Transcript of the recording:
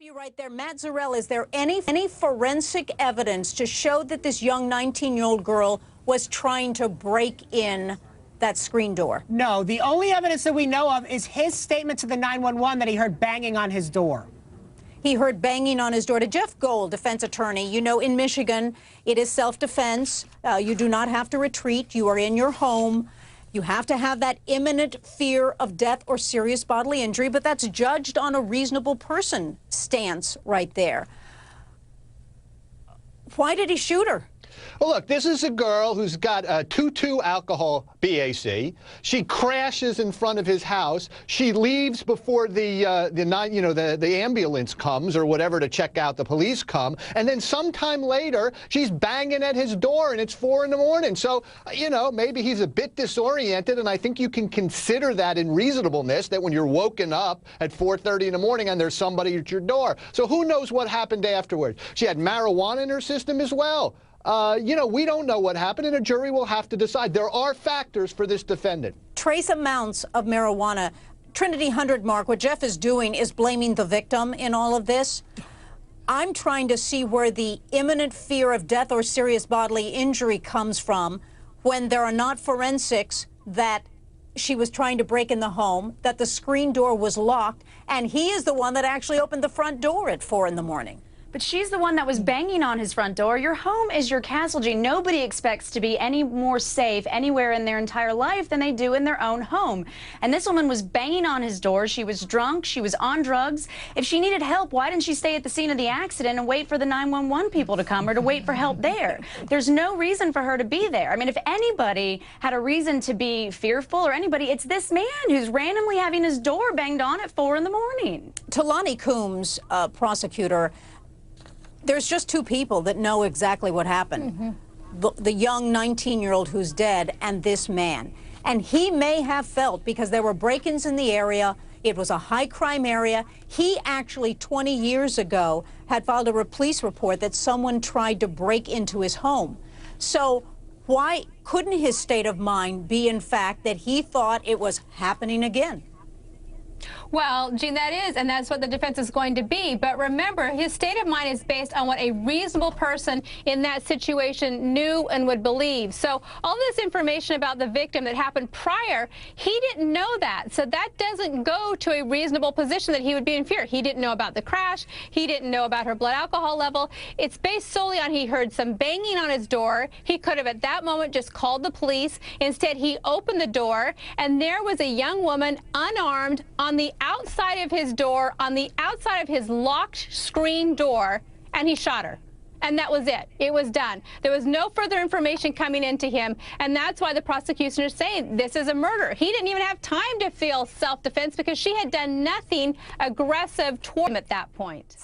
You right there, Matt Zarell. Is there any forensic evidence to show that this young 19-year-old girl was trying to break in that screen door? No, the only evidence that we know of is his statement to the 911 that he heard banging on his door. He heard banging on his door. To Jeff Gold, defense attorney, you know, in Michigan, it is self-defense. You do not have to retreat. You are in your home. You have to have that imminent fear of death or serious bodily injury, but that's judged on a reasonable person stance right there. Why did he shoot her? Well, look, this is a girl who's got a 2.2 alcohol BAC. She crashes in front of his house. She leaves before the ambulance comes or whatever to check out, the police come. And then sometime later, she's banging at his door, and it's 4 in the morning. So, you know, maybe he's a bit disoriented, and I think you can consider that in reasonableness, that when you're woken up at 4:30 in the morning and there's somebody at your door. So who knows what happened afterward? She had marijuana in her system as well. You know, we don't know what happened, and a jury will have to decide. There are factors for this defendant. Trace amounts of marijuana. Trinity Hundredmark, what Jeff is doing is blaming the victim in all of this. I'm trying to see where the imminent fear of death or serious bodily injury comes from when there are not forensics that she was trying to break in the home, that the screen door was locked, and he is the one that actually opened the front door at 4 in the morning. But she's the one that was banging on his front door. Your home is your castle, Gene. Nobody expects to be any more safe anywhere in their entire life than they do in their own home. And this woman was banging on his door. She was drunk. She was on drugs. If she needed help, why didn't she stay at the scene of the accident and wait for the 911 people to come or to wait for help there? There's no reason for her to be there. I mean, if anybody had a reason to be fearful or anybody, it's this man who's randomly having his door banged on at 4 in the morning. Talani Coombs, prosecutor, there's just two people that know exactly what happened. The young 19-year-old who's dead and this man. And he may have felt, because there were break-ins in the area, it was a high-crime area, he actually 20 years ago had filed a police report that someone tried to break into his home. So why couldn't his state of mind be, in fact, that he thought it was happening again? Well, Gene, that is, and that's what the defense is going to be. But remember, his state of mind is based on what a reasonable person in that situation knew and would believe. So all this information about the victim that happened prior, he didn't know that. So that doesn't go to a reasonable position that he would be in fear. He didn't know about the crash. He didn't know about her blood alcohol level. It's based solely on he heard some banging on his door. He could have at that moment just called the police. Instead, he opened the door, and there was a young woman unarmed on the outside of his door, on the outside of his locked screen door, and he shot her. And that was it. It was done. There was no further information coming into him, and that's why the prosecution is saying this is a murder. He didn't even have time to feel self-defense because she had done nothing aggressive toward him at that point.